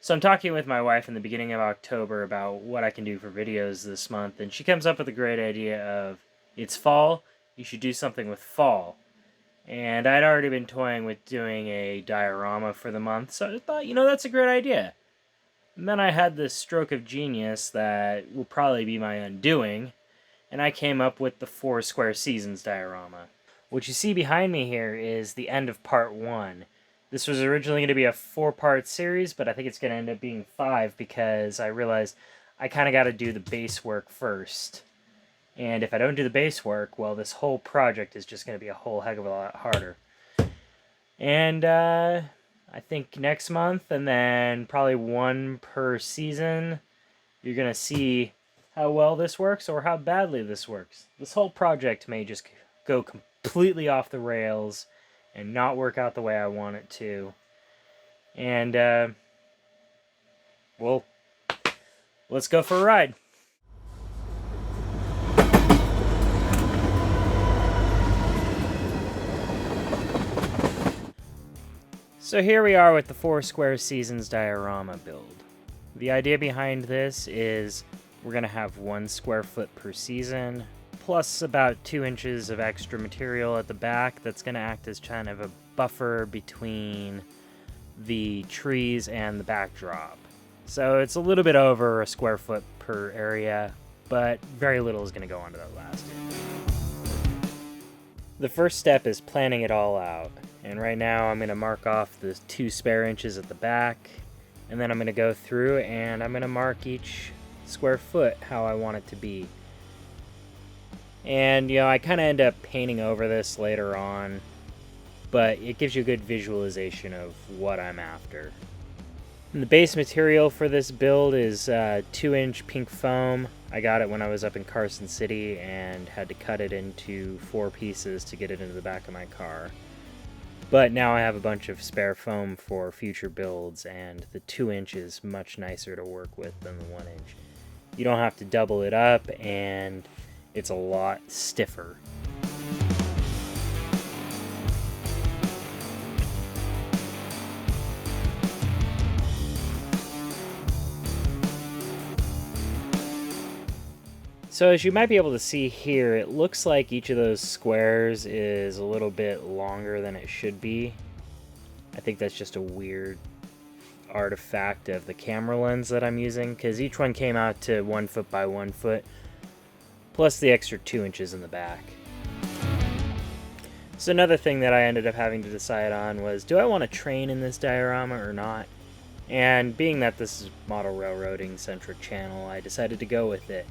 So I'm talking with my wife in the beginning of October about what I can do for videos this month, and she comes up with a great idea of, it's fall, you should do something with fall. And I'd already been toying with doing a diorama for the month, so I thought, that's a great idea. And then I had this stroke of genius that will probably be my undoing, and I came up with the 4 Seasons diorama. What you see behind me here is the end of part 1. This was originally going to be a 4-part series, but I think it's going to end up being 5 because I realized I kind of got to do the base work first. And if I don't do the base work, well, this whole project is just going to be a whole heck of a lot harder. And I think next month, and then probably 1 per season, you're going to see how well this works or how badly this works. This whole project may just go completely off the rails and not work out the way I want it to. And, well, let's go for a ride. So here we are with the 4 Seasons diorama build. The idea behind this is we're going to have 1 square foot per season, plus about 2 inches of extra material at the back that's going to act as kind of a buffer between the trees and the backdrop. So it's a little bit over a square foot per area, but very little is going to go onto that last inch. The first step is planning it all out, and right now I'm going to mark off the 2 spare inches at the back, and then I'm going to go through and I'm going to mark each square foot how I want it to be. And, I kind of end up painting over this later on, but it gives you a good visualization of what I'm after. And the base material for this build is 2-inch pink foam. I got it when I was up in Carson City and had to cut it into 4 pieces to get it into the back of my car. But now I have a bunch of spare foam for future builds, and the 2-inch is much nicer to work with than the 1-inch. You don't have to double it up, and it's a lot stiffer. So as you might be able to see here, it looks like each of those squares is a little bit longer than it should be. I think that's just a weird artifact of the camera lens that I'm using, because each one came out to 1 foot by 1 foot, plus the extra 2 inches in the back. So another thing that I ended up having to decide on was, do I want a train in this diorama or not? And being that this is model railroading centric channel, I decided to go with it.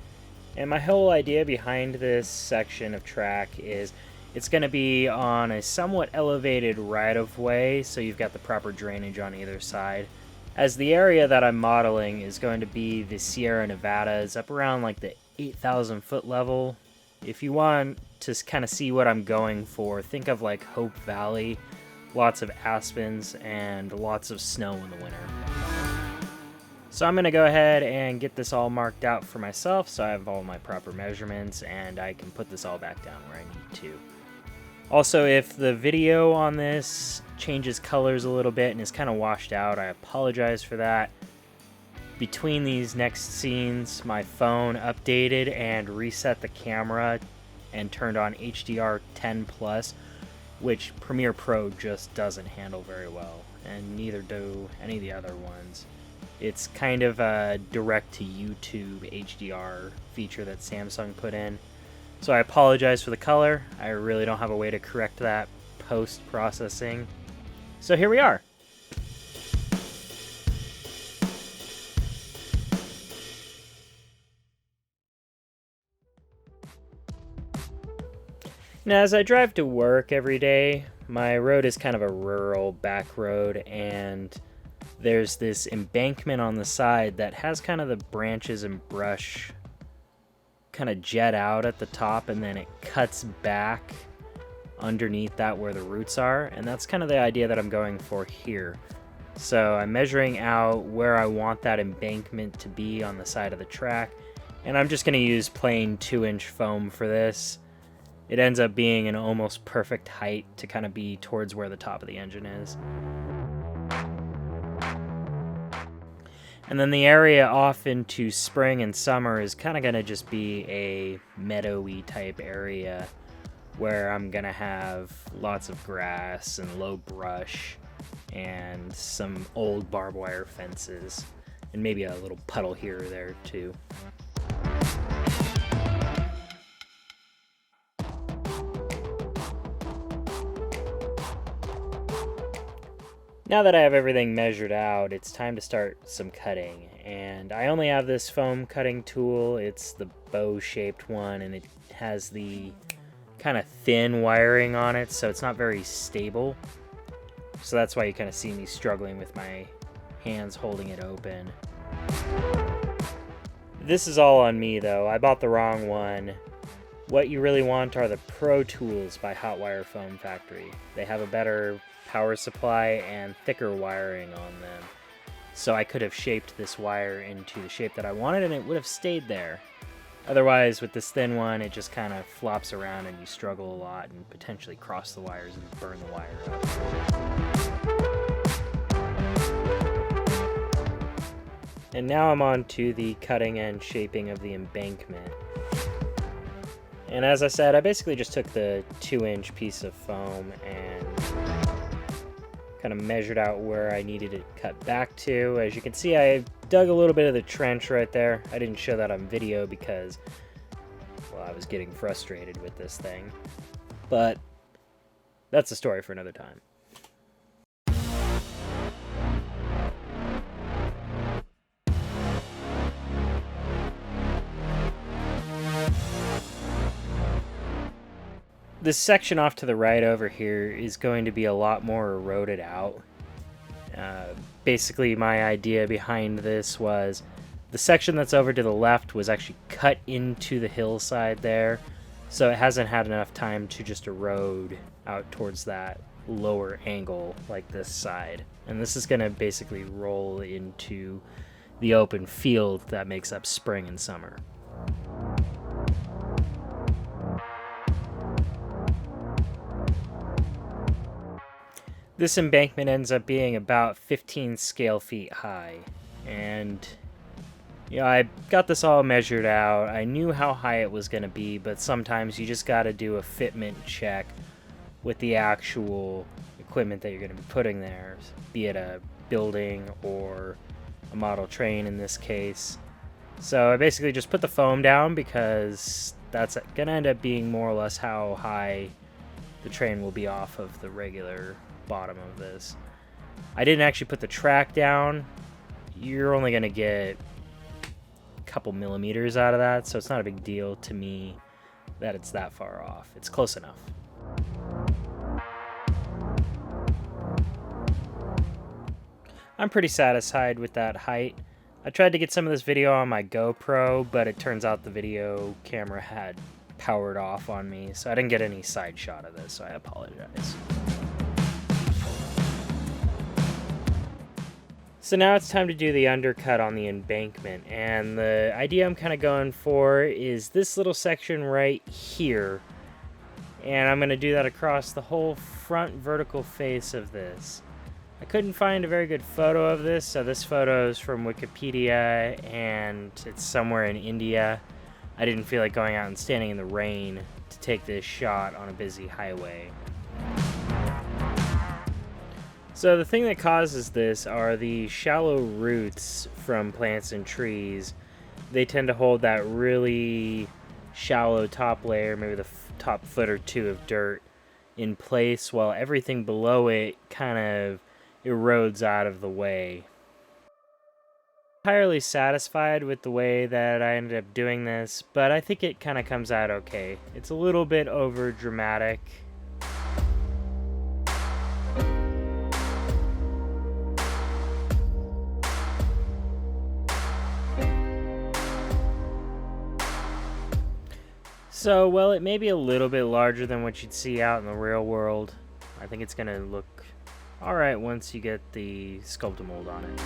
And my whole idea behind this section of track is it's going to be on a somewhat elevated right-of-way, so you've got the proper drainage on either side. As the area that I'm modeling is going to be the Sierra Nevadas, up around like the 8,000 foot level. If you want to kind of see what I'm going for, think of like Hope Valley, lots of aspens and lots of snow in the winter. So I'm going to go ahead and get this all marked out for myself so I have all my proper measurements and I can put this all back down where I need to. Also, if the video on this changes colors a little bit and is kind of washed out, I apologize for that. Between these next scenes, my phone updated and reset the camera and turned on HDR10 Plus, which Premiere Pro just doesn't handle very well, and neither do any of the other ones. It's kind of a direct-to-YouTube HDR feature that Samsung put in. So I apologize for the color. I really don't have a way to correct that post-processing. So here we are. Now, as I drive to work every day, my road is kind of a rural back road, and there's this embankment on the side that has kind of the branches and brush kind of jet out at the top, and then it cuts back underneath that where the roots are, and that's kind of the idea that I'm going for here. So I'm measuring out where I want that embankment to be on the side of the track, and I'm just going to use plain 2-inch foam for this. It ends up being an almost perfect height to kind of be towards where the top of the engine is. And then the area off into spring and summer is kind of going to just be a meadowy type area where I'm going to have lots of grass and low brush and some old barbed wire fences and maybe a little puddle here or there too. Now that I have everything measured out, it's time to start some cutting. And I only have this foam cutting tool. It's the bow-shaped one, and it has the kind of thin wiring on it, so it's not very stable. So that's why you kind of see me struggling with my hands holding it open. This is all on me, though. I bought the wrong one. What you really want are the Pro Tools by Hot Wire Foam Factory. They have a better power supply and thicker wiring on them. So I could have shaped this wire into the shape that I wanted and it would have stayed there. Otherwise, with this thin one, it just kind of flops around and you struggle a lot and potentially cross the wires and burn the wire up. And now I'm on to the cutting and shaping of the embankment. And as I said, I basically just took the 2-inch piece of foam and kind of measured out where I needed it cut back to. As you can see, I dug a little bit of the trench right there. I didn't show that on video because, well, I was getting frustrated with this thing. But that's a story for another time. This section off to the right over here is going to be a lot more eroded out. Basically, my idea behind this was the section that's over to the left was actually cut into the hillside there, so it hasn't had enough time to just erode out towards that lower angle like this side. And this is going to basically roll into the open field that makes up spring and summer. This embankment ends up being about 15 scale feet high, and I got this all measured out. I knew how high it was going to be, but sometimes you just got to do a fitment check with the actual equipment that you're going to be putting there, be it a building or a model train in this case. So I basically just put the foam down because that's going to end up being more or less how high the train will be off of the regular bottom of this. I didn't actually put the track down. You're only going to get a couple millimeters out of that, so it's not a big deal to me that it's that far off. It's close enough. I'm pretty satisfied with that height. I tried to get some of this video on my GoPro, but it turns out the video camera had powered off on me, so I didn't get any side shot of this, so I apologize. So now it's time to do the undercut on the embankment, and the idea I'm kind of going for is this little section right here, and I'm going to do that across the whole front vertical face of this. I couldn't find a very good photo of this, so this photo is from Wikipedia, and it's somewhere in India. I didn't feel like going out and standing in the rain to take this shot on a busy highway. So the thing that causes this are the shallow roots from plants and trees. They tend to hold that really shallow top layer, maybe the top foot or two of dirt, in place while everything below it kind of erodes out of the way. Entirely satisfied with the way that I ended up doing this, but I think it kind of comes out okay. It's a little bit over dramatic. So, well, it may be a little bit larger than what you'd see out in the real world. I think it's going to look alright once you get the Sculpt Mold on it.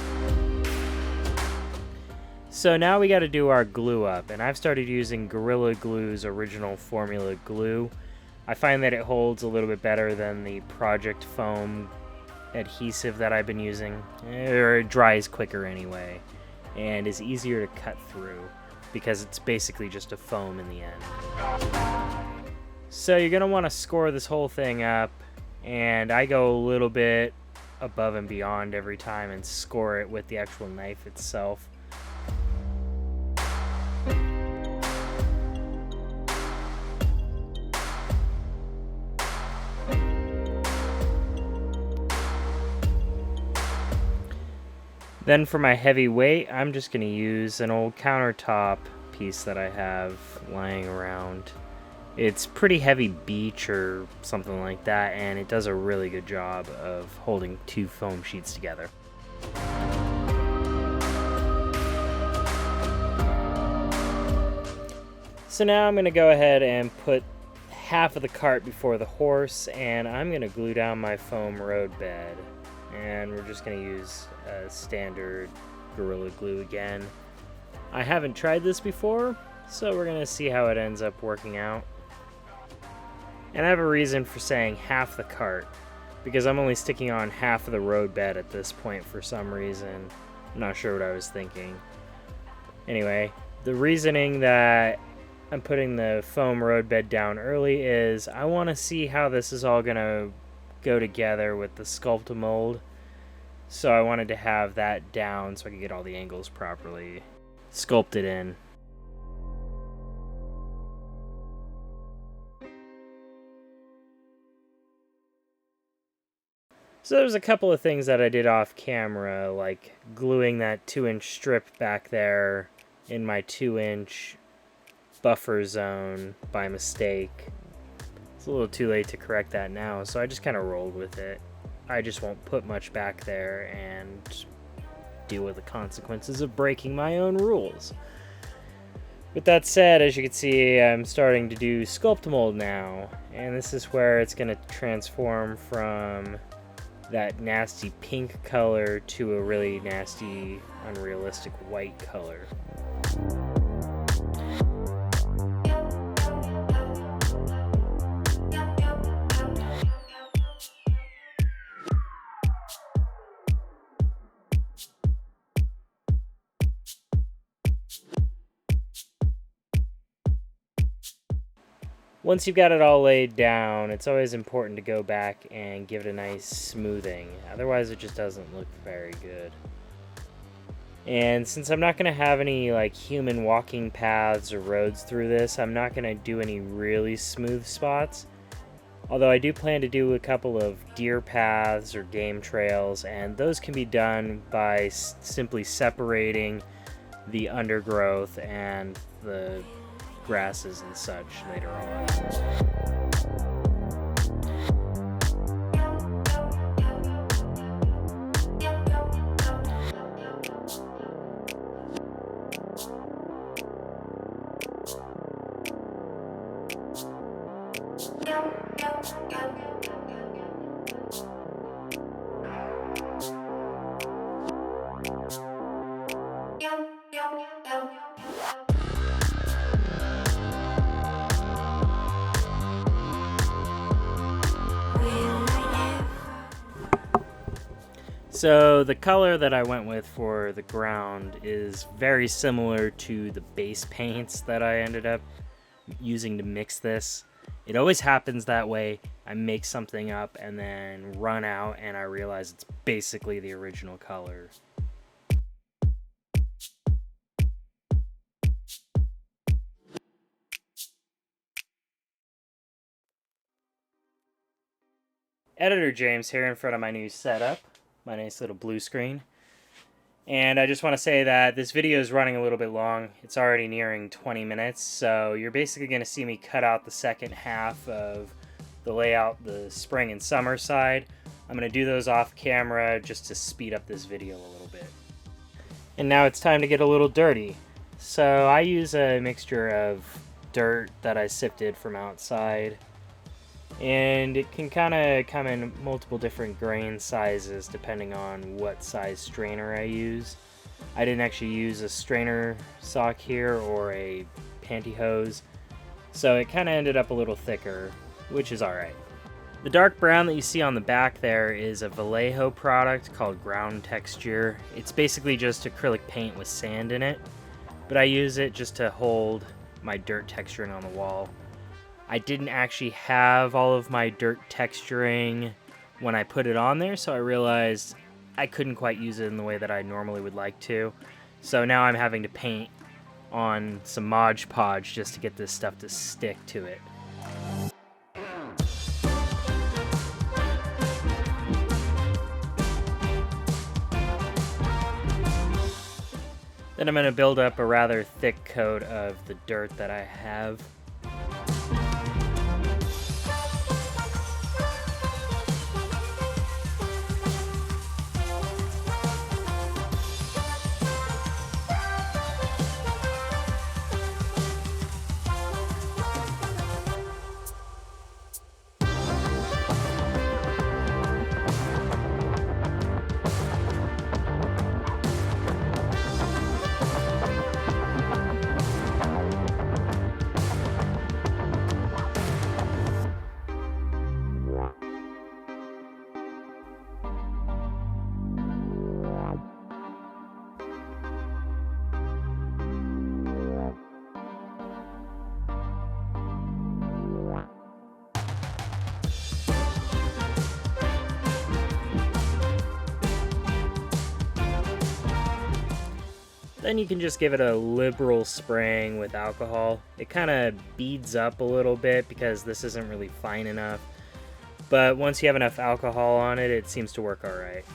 So now we got to do our glue up, and I've started using Gorilla Glue's original formula glue. I find that it holds a little bit better than the Project Foam adhesive that I've been using, or it dries quicker anyway. and is easier to cut through because it's basically just a foam in the end. So you're going to want to score this whole thing up, and I go a little bit above and beyond every time and score it with the actual knife itself. Then for my heavy weight, I'm just going to use an old countertop piece that I have lying around. It's pretty heavy beech or something like that, and it does a really good job of holding two foam sheets together. So now I'm going to go ahead and put half of the cart before the horse, and I'm going to glue down my foam road bed. And we're just going to use a standard Gorilla Glue again. I haven't tried this before, so we're going to see how it ends up working out. And I have a reason for saying half the cart, because I'm only sticking on half of the road bed at this point for some reason. I'm not sure what I was thinking. Anyway, the reasoning that I'm putting the foam road bed down early is I want to see how this is all going to go together with the Sculpt Mold. So I wanted to have that down so I could get all the angles properly sculpted in. So there's a couple of things that I did off camera, like gluing that 2-inch strip back there in my 2-inch buffer zone by mistake. It's a little too late to correct that now, so I just kind of rolled with it. I just won't put much back there and deal with the consequences of breaking my own rules. With that said, as you can see, I'm starting to do Sculpt Mold now, and this is where it's going to transform from that nasty pink color to a really nasty, unrealistic white color. Once you've got it all laid down, it's always important to go back and give it a nice smoothing. Otherwise, it just doesn't look very good. And since I'm not going to have any like human walking paths or roads through this, I'm not going to do any really smooth spots. Although I do plan to do a couple of deer paths or game trails, and those can be done by simply separating the undergrowth and the grasses and such later on. So the color that I went with for the ground is very similar to the base paints that I ended up using to mix this. It always happens that way. I make something up and then run out and I realize it's basically the original color. Editor James here in front of my new setup, my nice little blue screen. And I just want to say that this video is running a little bit long. It's already nearing 20 minutes, so you're basically going to see me cut out the second half of the layout, the spring and summer side. I'm going to do those off camera just to speed up this video a little bit. And now it's time to get a little dirty. So I use a mixture of dirt that I sifted from outside, and it can kind of come in multiple different grain sizes depending on what size strainer I use. I didn't actually use a strainer sock here or a pantyhose, so it kind of ended up a little thicker, which is alright. The dark brown that you see on the back there is a Vallejo product called Ground Texture. It's basically just acrylic paint with sand in it, but I use it just to hold my dirt texturing on the wall. I didn't actually have all of my dirt texturing when I put it on there, so I realized I couldn't quite use it in the way that I normally would like to. So now I'm having to paint on some Mod Podge just to get this stuff to stick to it. Then I'm going to build up a rather thick coat of the dirt that I have. Then you can just give it a liberal spraying with alcohol. It kind of beads up a little bit because this isn't really fine enough. But once you have enough alcohol on it, it seems to work alright.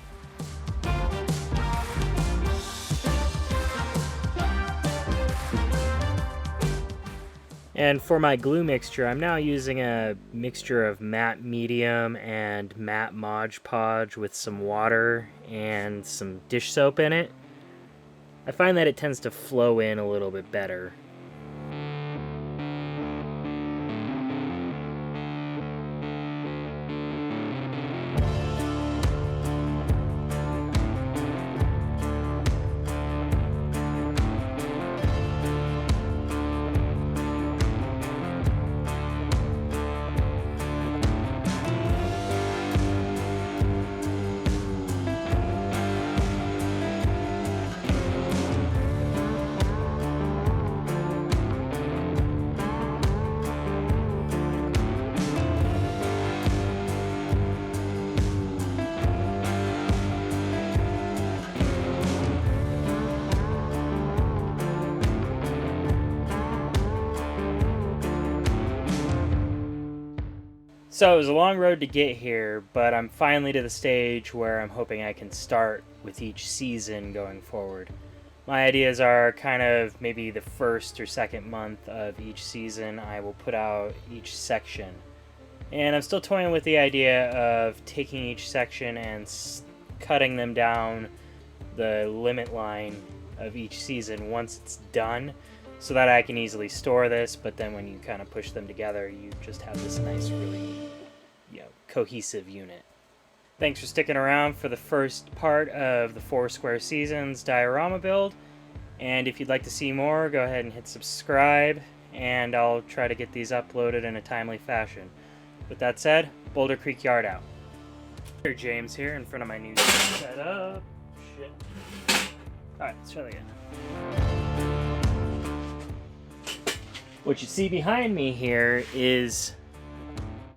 And for my glue mixture, I'm now using a mixture of matte medium and matte Mod Podge with some water and some dish soap in it. I find that it tends to flow in a little bit better. So it was a long road to get here, but I'm finally to the stage where I'm hoping I can start with each season going forward. My ideas are kind of maybe the first or second month of each season I will put out each section. And I'm still toying with the idea of taking each section and cutting them down the limit line of each season once it's done, so that I can easily store this, but then when you kind of push them together, you just have this nice, really, cohesive unit. Thanks for sticking around for the first part of the 4 Square Seasons diorama build, and if you'd like to see more, go ahead and hit subscribe, and I'll try to get these uploaded in a timely fashion. With that said, Boulder Creek Yard out. James here in front of my new setup. Shit. Alright, let's try that again. What you see behind me here is